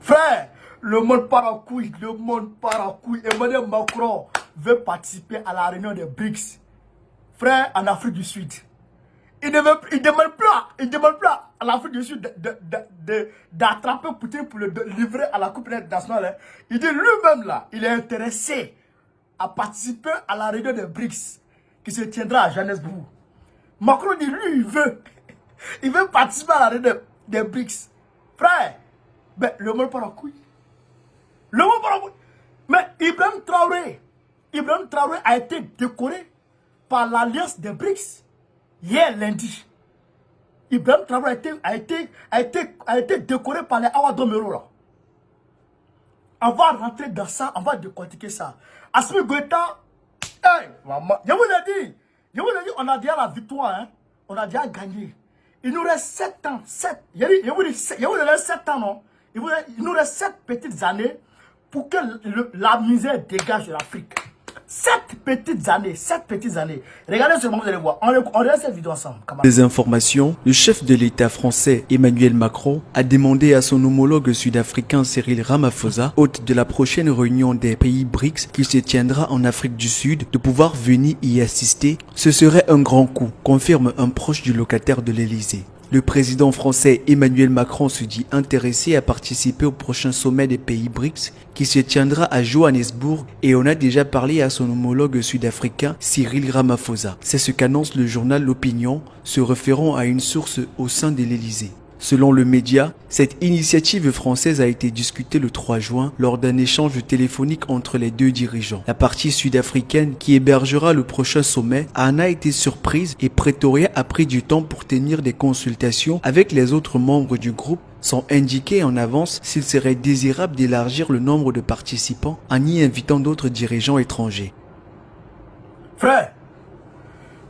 Frère, le monde part en couille, le monde part en couille. Emmanuel Macron veut participer à la réunion des BRICS. Frère, en Afrique du Sud. Il ne demande plus à l'Afrique du Sud d'attraper Poutine pour le livrer à la Coupe internationale. Il dit lui-même là, il est intéressé à participer à la réunion des BRICS qui se tiendra à Johannesburg. Macron dit lui, il veut participer à la réunion des BRICS. Frère, ben, le monde part en couille. Le monde part en couille. Mais Ibrahim Traoré a été décoré par l'alliance des BRICS. Hier lundi, Ibrahim Traoré a été décoré par les Awadomero là. On va rentrer dans ça, on va décortiquer ça. Assimi Goïta, hey, maman, je vous ai dit, on a déjà la victoire, hein? On a déjà gagné. Il nous reste 7 ans, 7, il vous dit 7 ans, non? Il nous reste 7 petites années pour que la misère dégage de l'Afrique. 7 petites années. Regardez seulement, vous allez voir. On regarde cette vidéo ensemble. Des informations, le chef de l'État français Emmanuel Macron a demandé à son homologue sud-africain Cyril Ramaphosa, hôte de la prochaine réunion des pays BRICS qui se tiendra en Afrique du Sud, de pouvoir venir y assister. Ce serait un grand coup, confirme un proche du locataire de l'Élysée. Le président français Emmanuel Macron se dit intéressé à participer au prochain sommet des pays BRICS qui se tiendra à Johannesburg et on a déjà parlé à son homologue sud-africain Cyril Ramaphosa. C'est ce qu'annonce le journal L'Opinion, se référant à une source au sein de l'Élysée. Selon le média, cette initiative française a été discutée le 3 juin lors d'un échange téléphonique entre les deux dirigeants. La partie sud-africaine qui hébergera le prochain sommet en a été surprise et Pretoria a pris du temps pour tenir des consultations avec les autres membres du groupe sans indiquer en avance s'il serait désirable d'élargir le nombre de participants en y invitant d'autres dirigeants étrangers. Frère,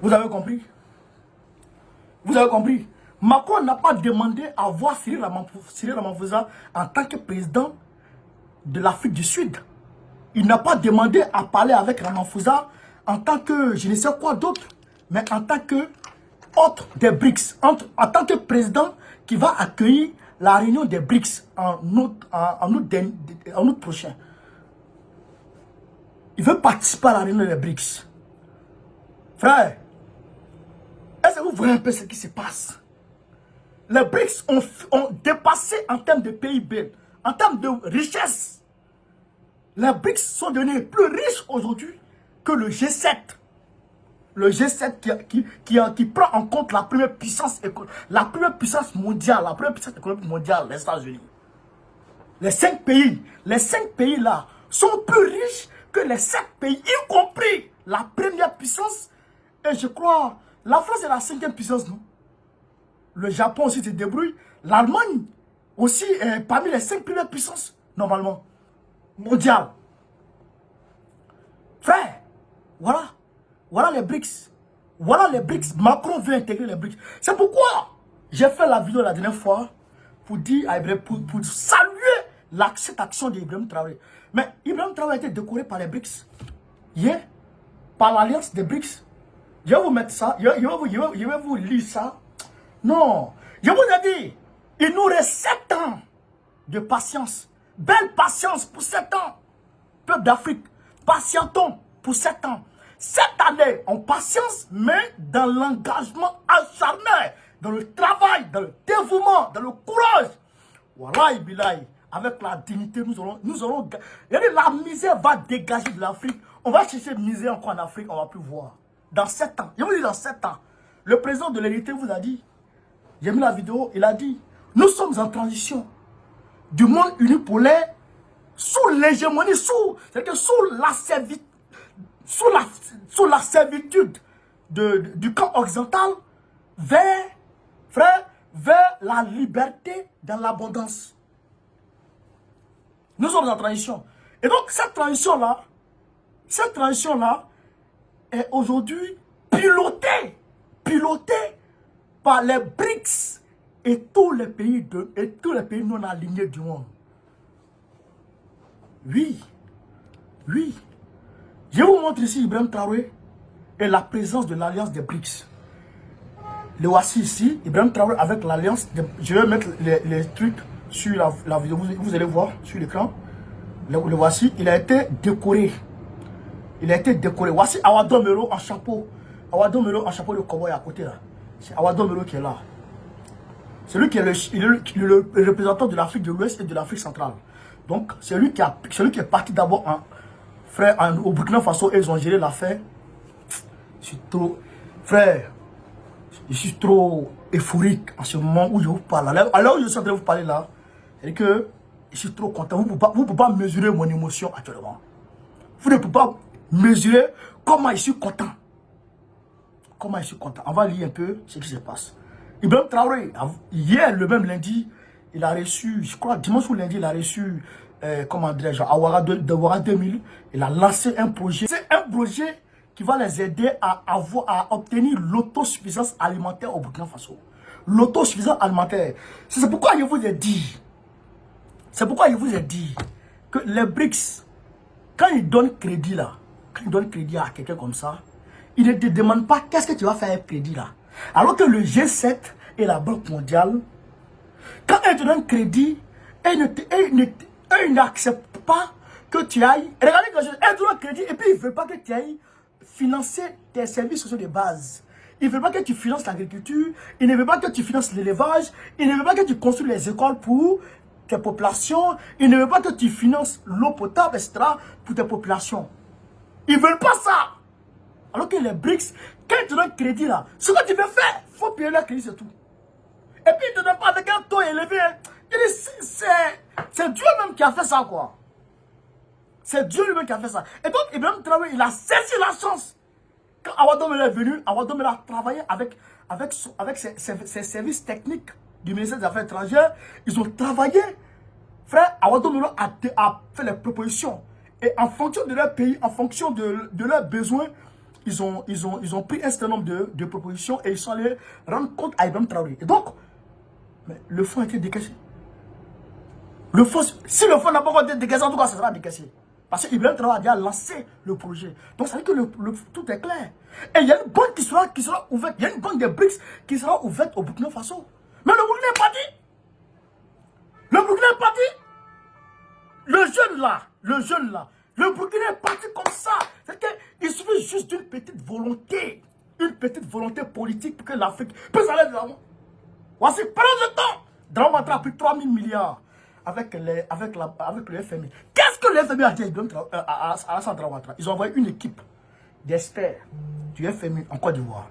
vous avez compris? Vous avez compris? Macron n'a pas demandé à voir Cyril Ramaphosa en tant que président de l'Afrique du Sud. Il n'a pas demandé à parler avec Ramaphosa en tant que je ne sais quoi d'autre, mais en tant que hôte des BRICS, en tant que président qui va accueillir la réunion des BRICS en août prochain. Il veut participer à la réunion des BRICS. Frère, est-ce que vous voyez un peu ce qui se passe? Les BRICS ont dépassé en termes de PIB, en termes de richesse. Les BRICS sont devenus plus riches aujourd'hui que le G7. Le G7 qui prend en compte la première puissance mondiale, la première puissance économique mondiale, les États-Unis. Les 5 pays là sont plus riches que les 7 pays, y compris la première puissance. Et je crois, la France est la 5e puissance, non? Le Japon aussi se débrouille. L'Allemagne aussi est parmi les 5 premières puissances, normalement, mondiales. Frère, voilà les BRICS. Voilà les BRICS. Macron veut intégrer les BRICS. C'est pourquoi j'ai fait la vidéo la dernière fois pour dire à Ibrahim, pour saluer cette action d'Ibrahim Traoré. Mais Ibrahim Traoré a été décoré par les BRICS. Yeah, par l'alliance des BRICS. Je vais vous mettre ça. Je vais vous lire ça. Non, je vous ai dit, il nous reste 7 ans de patience. Belle patience pour 7 ans. Peuple d'Afrique, patientons pour 7 ans. 7 années en patience, mais dans l'engagement acharné, dans le travail, dans le dévouement, dans le courage. Wallahi billahi, avec la dignité, nous aurons la misère va dégager de l'Afrique. On va chercher misère encore en Afrique, on ne va plus voir. Dans 7 ans, je vous dis dans 7 ans, le président de l'élite vous a dit, j'ai mis la vidéo, il a dit, nous sommes en transition du monde unipolaire sous l'hégémonie, c'est-à-dire sous la servitude du camp occidental vers la liberté dans l'abondance. Nous sommes en transition. Et donc cette transition-là est aujourd'hui pilotée par les BRICS et tous les pays non alignés du monde. Oui. Je vous montre ici Ibrahim Traoré et la présence de l'alliance des BRICS. Le voici ici, Ibrahim Traoré avec l'alliance. Je vais mettre les trucs sur la vidéo, vous allez voir sur l'écran. Le voici, il a été décoré. Il a été décoré. Voici Awado Melo en chapeau. Awado Melo en chapeau de cowboy à côté là. C'est Awado Melo qui est là. C'est lui qui est le représentant de l'Afrique de l'Ouest et de l'Afrique centrale. Donc, c'est lui qui est parti d'abord au Burkina Faso et ils ont géré l'affaire. Je suis trop... Frère, je suis trop euphorique en ce moment où je vous parle. Alors où je suis en train de vous parler là, c'est que je suis trop content. Vous ne pouvez pas mesurer mon émotion actuellement. Vous ne pouvez pas mesurer comment je suis content. Comment je suis content. On va lire un peu ce qui se passe. Ibrahim Traoré, hier, le même lundi, il a reçu, je crois, dimanche ou lundi, il a reçu, comment dirais-je, à Ouara 2000, il a lancé un projet. C'est un projet qui va les aider à obtenir l'autosuffisance alimentaire au Burkina Faso. L'autosuffisance alimentaire. C'est pourquoi je vous ai dit, que les BRICS, quand ils donnent crédit là, quand ils donnent crédit à quelqu'un comme ça, ils ne te demandent pas qu'est-ce que tu vas faire avec crédit là. Alors que le G7 et la Banque mondiale, quand ils te donnent crédit, ils n'acceptent pas que tu ailles. Regardez quelque chose, ils te donnent crédit et puis ils ne veulent pas que tu ailles financer tes services sociaux de base. Ils ne veulent pas que tu finances l'agriculture, ils ne veulent pas que tu finances l'élevage, ils ne veulent pas que tu construis les écoles pour tes populations, ils ne veulent pas que tu finances l'eau potable, etc. pour tes populations. Ils ne veulent pas ça. Alors que les BRICS, quand ils te donnent crédit là, ce que tu veux faire, il faut payer leur crédit, c'est tout. Et puis ils ne te donnent pas avec un taux élevé. C'est Dieu même qui a fait ça, quoi. C'est Dieu lui-même qui a fait ça. Et donc, Ibrahim Traoré, il a saisi la chance. Quand Awado Melo est venu, Awado Melo a travaillé avec ses services techniques du ministère des Affaires étrangères. Ils ont travaillé. Frère, Awado Melo a fait les propositions. Et en fonction de leur pays, en fonction de leurs besoins, ils ont pris un certain nombre de propositions et ils sont allés rendre compte à Ibrahim Traoré. Et donc, mais le fonds a été décaissé. Si le fonds n'a pas encore été décaissé, en tout cas, ça sera décaissé. Parce qu'Ibrahim Traoré a déjà lancé le projet. Donc, ça veut dire que tout est clair. Et il y a une banque qui sera ouverte. Il y a une banque des BRICS qui sera ouverte au Burkina Faso. Mais le Burkina n'est pas dit. Le Burkina n'est pas dit. Le jeune là, le Burkina est parti comme ça. C'est qu'il suffit juste d'une petite volonté. Une petite volonté politique pour que l'Afrique puisse aller de l'avant. Voici, pendant ce temps, Draman Ouattara a pris 3 000 milliards avec le FMI. Qu'est-ce que le FMI a dit à Alassane Draman Ouattara? Ils ont envoyé une équipe d'experts du FMI en Côte d'Ivoire.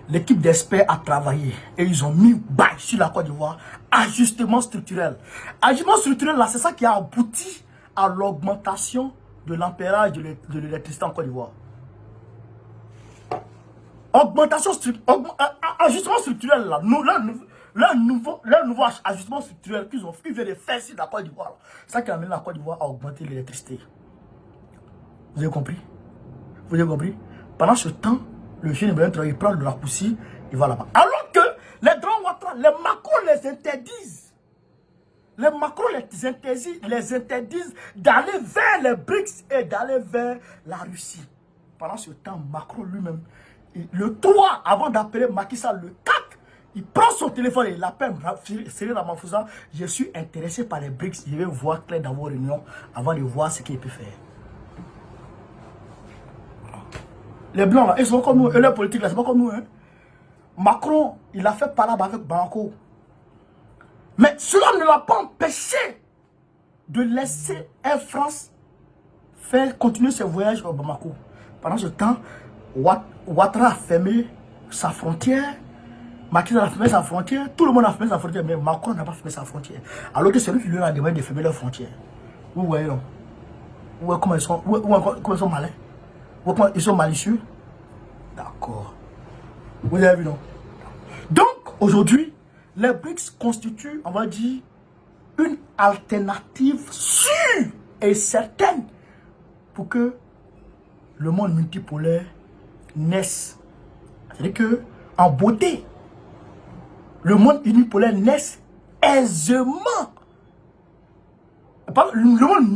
L'équipe d'experts a travaillé et ils ont mis bail sur la Côte d'Ivoire. Ajustement structurel. Ajustement structurel, là, c'est ça qui a abouti à l'augmentation de l'ampérage de l'électricité en Côte d'Ivoire. Ajustement structurel, là, leur nouveau ajustement structurel qu'ils viennent de faire sur la Côte d'Ivoire. C'est ça qui a amené la Côte d'Ivoire à augmenter l'électricité. Vous avez compris? Vous avez compris? Pendant ce temps, le jeune Ibrahim Traoré prend le raccourci, il va là-bas. Alors que les Draman Ouattara, les Macron les interdisent. Les Macron les interdisent d'aller vers les BRICS et d'aller vers la Russie. Pendant ce temps, Macron lui-même, le 3, avant d'appeler Macky Sall le 4, il prend son téléphone et il appelle Cyril Ramaphosa. Je suis intéressé par les BRICS, je vais voir clair dans vos réunions avant de voir ce qu'il peut faire. Les Blancs, là, ils sont comme nous. Et leur politique, là, c'est pas comme nous. Hein. Macron, il a fait palabre avec Bamako. Mais cela ne l'a pas empêché de laisser Air France faire continuer ses voyages au Bamako. Pendant ce temps, Ouattara a fermé sa frontière. Macky Sall a fermé sa frontière. Tout le monde a fermé sa frontière. Mais Macron n'a pas fermé sa frontière. Alors que c'est lui qui lui a demandé de fermer leur frontière. Vous voyez, non? Vous voyez comment ils sont malins? Ils sont malicieux. D'accord. Vous avez vu, non? Donc, aujourd'hui, les BRICS constituent, on va dire, une alternative sûre et certaine pour que le monde multipolaire naisse. C'est-à-dire que, en beauté, le monde unipolaire naisse aisément. Le monde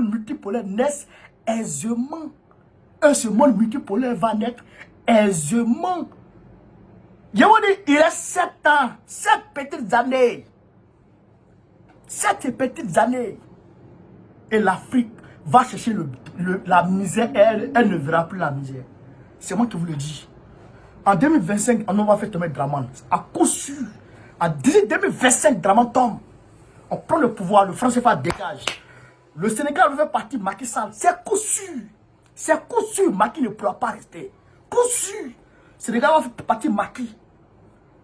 multipolaire naisse aisément. Et ce monde multipolaire va naître aisément. Je vous dis, il reste 7 ans, 7 petites années. 7 petites années. Et l'Afrique va chercher la misère et elle ne verra plus la misère. C'est moi qui vous le dis. En 2025, on va faire tomber Draman. À coup sûr. En 2025, Draman tombe. On prend le pouvoir, le franc CFA dégage. Le Sénégal veut faire partie de Macky Sall. C'est coup sûr. C'est coup sûr. Macky ne pourra pas rester. Coup sûr. Le Sénégal va faire partie de Macky.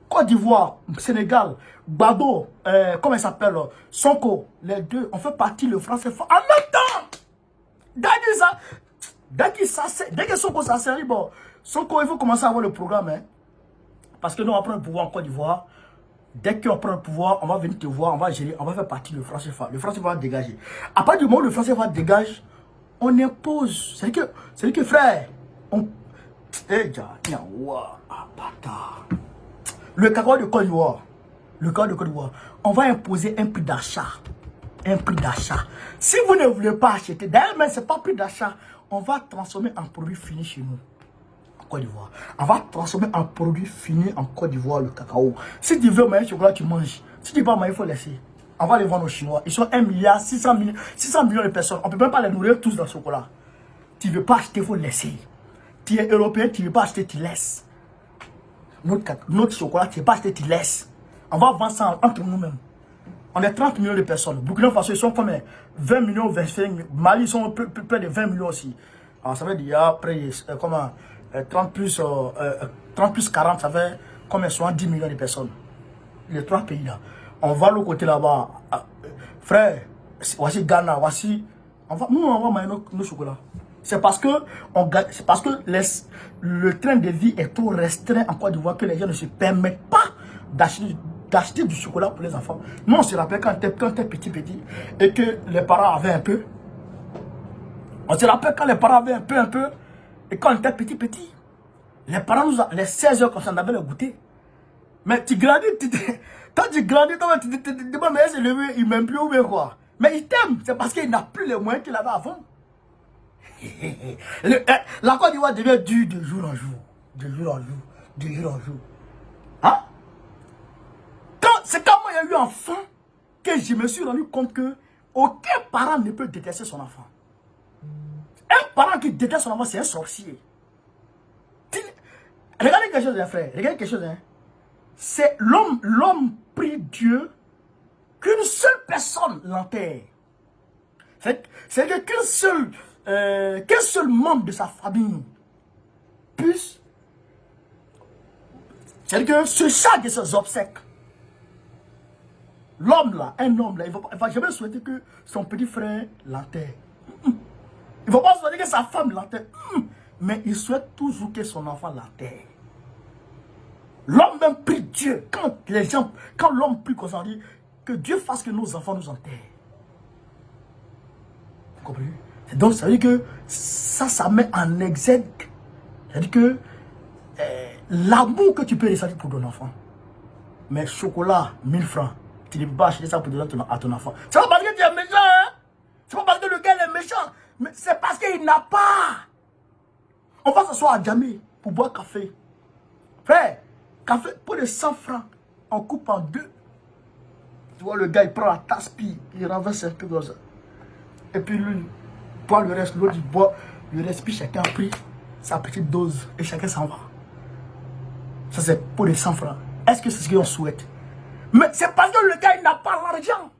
Côte d'Ivoire, Sénégal, Gbagbo, comment il s'appelle, Sonko, les deux, on fait partie le franc CFA en même temps. Dès que Sonko s'assérie, bon, Sonko, il faut commencer à avoir le programme. Hein, parce que nous, on prend le pouvoir en Côte d'Ivoire. Dès qu'on prend le pouvoir, on va venir te voir, on va gérer, on va faire partie du franc CFA. Le franc CFA va dégager. À partir du moment où le franc CFA dégage, on impose. C'est-à-dire que frère, on... Eh, bâtard. Le cacao de Côte d'Ivoire, on va imposer un prix d'achat. Un prix d'achat. Si vous ne voulez pas acheter, d'ailleurs, mais ce n'est pas prix d'achat, on va transformer en produit fini chez nous. En Côte d'Ivoire. On va transformer en produit fini en Côte d'Ivoire le cacao. Si tu veux manger chocolat, tu manges. Si tu ne veux pas manger, il faut laisser. On va les vendre aux Chinois. Ils sont 1 milliard 600 millions de personnes. On ne peut même pas les nourrir tous dans le chocolat. Tu ne veux pas acheter, il faut laisser. Tu es européen, tu ne veux pas acheter, tu laisses. Notre chocolat, tu ne veux pas acheter, tu laisses. On va vendre ça entre nous-mêmes. On est 30 millions de personnes. Burkina Faso, ils sont combien? 20 millions, 25 millions. Mali, ils sont près de 20 millions aussi. Alors, ça veut dire, après, 30 plus 40, ça fait combien? 70 millions de personnes. Les 3 pays là. On va l'autre côté là-bas. Frère, voici Ghana, voici. Nous, on va manger nos chocolats. C'est parce que, le train de vie est trop restreint en Côte d'Ivoire que les gens ne se permettent pas d'acheter du chocolat pour les enfants. Nous, on se rappelle quand t'es petit et que les parents avaient un peu. On se rappelle quand les parents avaient un peu. Et quand on était petit, les parents les 16 heures, quand on avait le goûter. Mais tu grandis, quand tu grandis, tu te demandes, mais il m'aime plus ou bien quoi. Mais il t'aime, c'est parce qu'il n'a plus les moyens qu'il avait avant. La Côte d'Ivoire devient dure de jour en jour. Hein? C'est quand moi j'ai eu enfant que je me suis rendu compte que aucun parent ne peut détester son enfant. Un parent qui déteste son enfant, c'est un sorcier. Regardez quelque chose, frère. Regardez quelque chose. Hein. C'est l'homme prie Dieu qu'une seule personne l'enterre. C'est que qu'un seul membre de sa famille puisse, c'est-à-dire que se charge de ses obsèques. L'homme là, un homme là, il ne va jamais souhaiter que son petit frère l'enterre. Il ne va pas souhaiter que sa femme l'enterre. Mais il souhaite toujours que son enfant l'enterre. L'homme même prie Dieu. Quand l'homme prie comme ça, on dit que Dieu fasse que nos enfants nous enterrent. Vous comprenez? Donc ça veut dire que ça met en exergue. Ça veut dire que l'amour que tu peux ressentir pour ton enfant. Mais chocolat, 1000 francs. Tu ne peux pas acheter ça pour donner à ton enfant. C'est pas parce que tu es méchant, hein? C'est pas parce que le gars est méchant. Mais c'est parce qu'il n'a pas. On va s'asseoir à Djamé pour boire café. Frère, café pour les 100 francs, on coupe en 2. Tu vois, le gars, il prend la tasse, puis il renverse un peu comme ça. Et puis lui, il boit le reste, l'autre, il boit le reste, puis chacun a pris sa petite dose et chacun s'en va. Ça, c'est pour les 100 francs. Est-ce que c'est ce qu'on souhaite? Mais c'est parce que le gars, il n'a pas l'argent.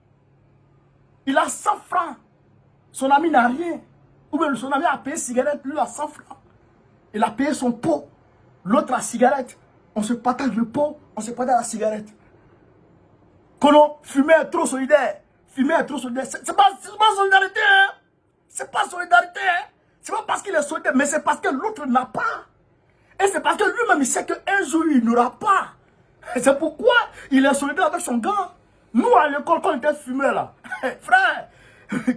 Il a 100 francs. Son ami n'a rien. Ou bien son ami a payé cigarette, lui a 100 francs. Il a payé son pot. L'autre la cigarette. On se partage le pot, on se partage la cigarette. Qu'on fumer est trop solidaire. Fumer est trop solidaire. C'est pas solidarité, hein. C'est pas solidarité, hein. C'est pas parce qu'il est solidaire, mais c'est parce que l'autre n'a pas. Et c'est parce que lui-même, il sait qu'un jour, il n'aura pas. Et c'est pourquoi il est solidaire avec son gars. Nous, à l'école, quand on était fumé là, frère,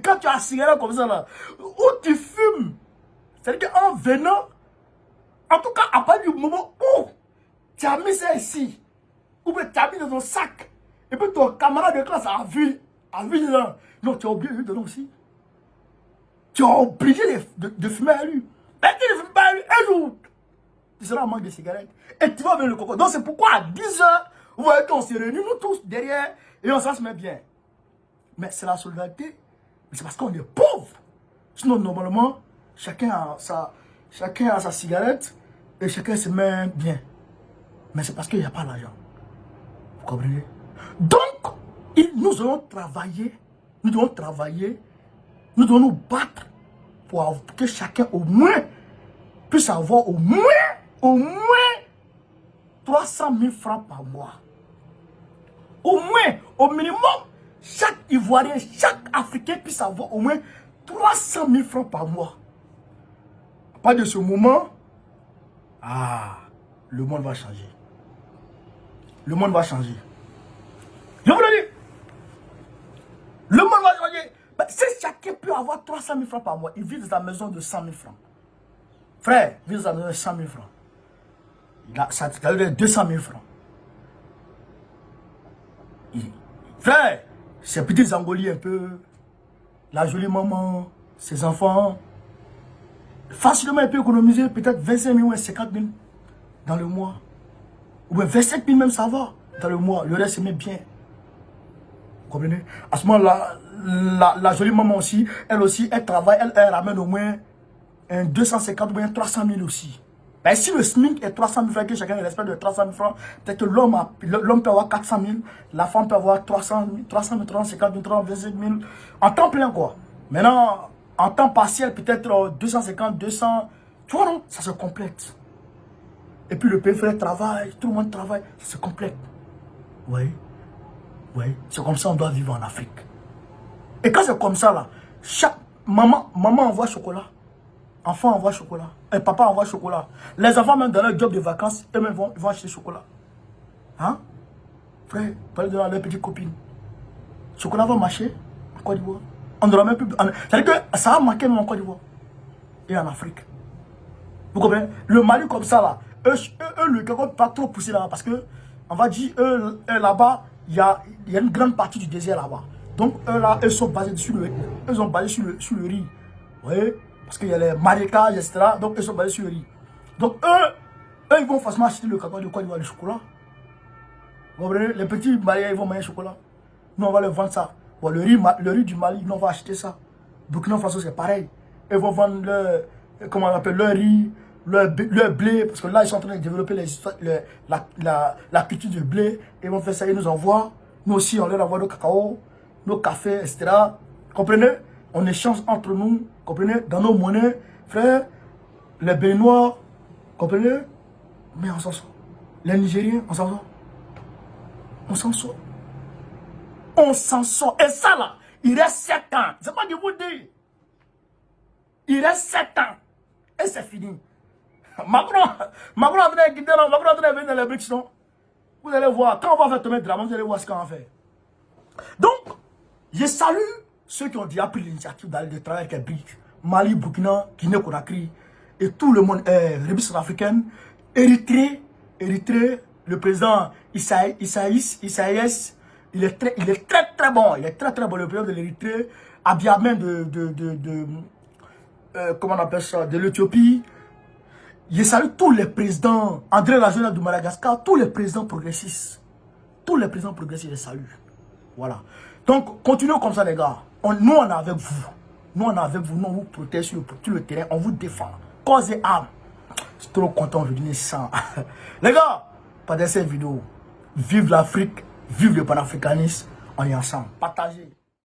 quand tu as un cigarette comme ça là, où tu fumes, c'est-à-dire qu'en venant, en tout cas, à partir du moment où tu as mis ça ici, ou bien tu as mis dans ton sac, et puis ton camarade de classe a vu dedans. Non, tu as oublié lui dedans aussi. Tu es obligé de fumer à lui. Mais tu ne fumes pas à lui, un jour, tu seras en manque de cigarettes. Et tu vas vers le coco. Donc c'est pourquoi à 10 h, vous voyez qu'on se réunit, nous tous derrière, et on s'en se met bien. Mais c'est la solidarité. Mais c'est parce qu'on est pauvre. Sinon, normalement, chacun a sa cigarette et chacun se met bien. Mais c'est parce qu'il n'y a pas l'argent. Vous comprenez? Donc, nous allons travailler, nous devons travailler, nous devons nous battre pour que chacun au moins puisse avoir au moins 300 000 francs par mois. Au moins, au minimum, chaque Ivoirien, chaque Africain puisse avoir au moins 300 000 francs par mois. À partir de ce moment, le monde va changer. Le monde va changer. Je vous le dis. Le monde va changer. Ben, si chacun peut avoir 300 000 francs par mois, il vit dans sa maison de 100 000 francs. Frère, il vit dans sa maison de 100 000 francs. Ça veut dire 200 000 francs. Frère, ses petits Angoliers un peu, la jolie maman, ses enfants, facilement il peut économiser peut-être 25 000 ou 50 000 dans le mois. Ou bien 25 000 même ça va dans le mois. Le reste se met bien. Vous comprenez? À ce moment-là, la jolie maman aussi, elle travaille, elle ramène au moins 250 ou bien 300 000 aussi. Ben, si le SMIC est 300 000 francs, que chacun respecte de 300 000 francs, peut-être que l'homme peut avoir 400 000, la femme peut avoir 300 000, 350 000, 325 000, en temps plein quoi. Maintenant, en temps partiel, peut-être 250, 200, tu vois non, ça se complète. Et puis le père travaille, tout le monde travaille, ça se complète. Oui, oui, c'est comme ça on doit vivre en Afrique. Et quand c'est comme ça là, chaque maman envoie chocolat. Enfant envoie chocolat. Et papa envoie chocolat. Les enfants, même dans leur job de vacances, eux-mêmes vont acheter chocolat. Hein? Frère, parlez de leur petite copine. Chocolat va marcher en Côte d'Ivoire. On n'aura même plus. C'est-à-dire que ça va marquer même en Côte d'Ivoire. Et en Afrique. Vous comprenez? Le Mali comme ça là, eux le Cameroun pas trop pousser là-bas. Parce que, on va dire, eux là-bas, il y a une grande partie du désert là-bas. Donc, eux là, ils sont basés sur le riz. Vous voyez? Parce qu'il y a les marécages, etc. Donc, ils sont basés sur le riz. Donc, eux, ils vont forcément acheter le cacao de Côte d'Ivoire, le chocolat. Vous comprenez? Les petits Maliens, ils vont manger le chocolat. Nous, on va leur vendre ça. Bon, le riz du Mali, nous, on va acheter ça. Burkina Faso, c'est pareil. Ils vont vendre leur riz, leur blé. Parce que là, ils sont en train de développer la culture du blé. Ils vont faire ça, ils nous envoient. Nous aussi, on leur envoie nos cacao, nos cafés, etc. Comprenez? On échange entre nous, comprenez, dans nos monnaies, frère, les Béninois, comprenez, mais on s'en sort. Les Nigériens, on s'en sort. On s'en sort. On s'en sort. Et ça là, il reste 7 ans. C'est pas de vous dire. Il reste 7 ans. Et c'est fini. Macron est en train de quitter là, Macron est en train de venir dans les BRICS, non? Vous allez voir, quand on va faire tomber le drame, vous allez voir ce qu'on va faire. Donc, je salue ceux qui ont déjà pris l'initiative d'aller de travailler avec les BRICS, Mali, Burkina, Guinée, Conakry, et tout le monde, République centrafricaine, Érythrée, le président Isaïas, il est très bon, il est très bon, le président de l'Érythrée, Abiy Ahmed comment on appelle ça, de l'Éthiopie. Je salue tous les présidents, André Rajoelina de Madagascar, tous les présidents progressistes. Tous les présidents progressistes, je salue. Voilà. Donc, continuons comme ça, les gars. Nous, on est avec vous. Nous, on est avec vous. Nous, on vous protège sur le terrain. On vous défend. Cause et âme. Je suis trop content aujourd'hui. Les gars, partagez cette vidéo. Vive l'Afrique. Vive le panafricanisme. On est ensemble. Partagez.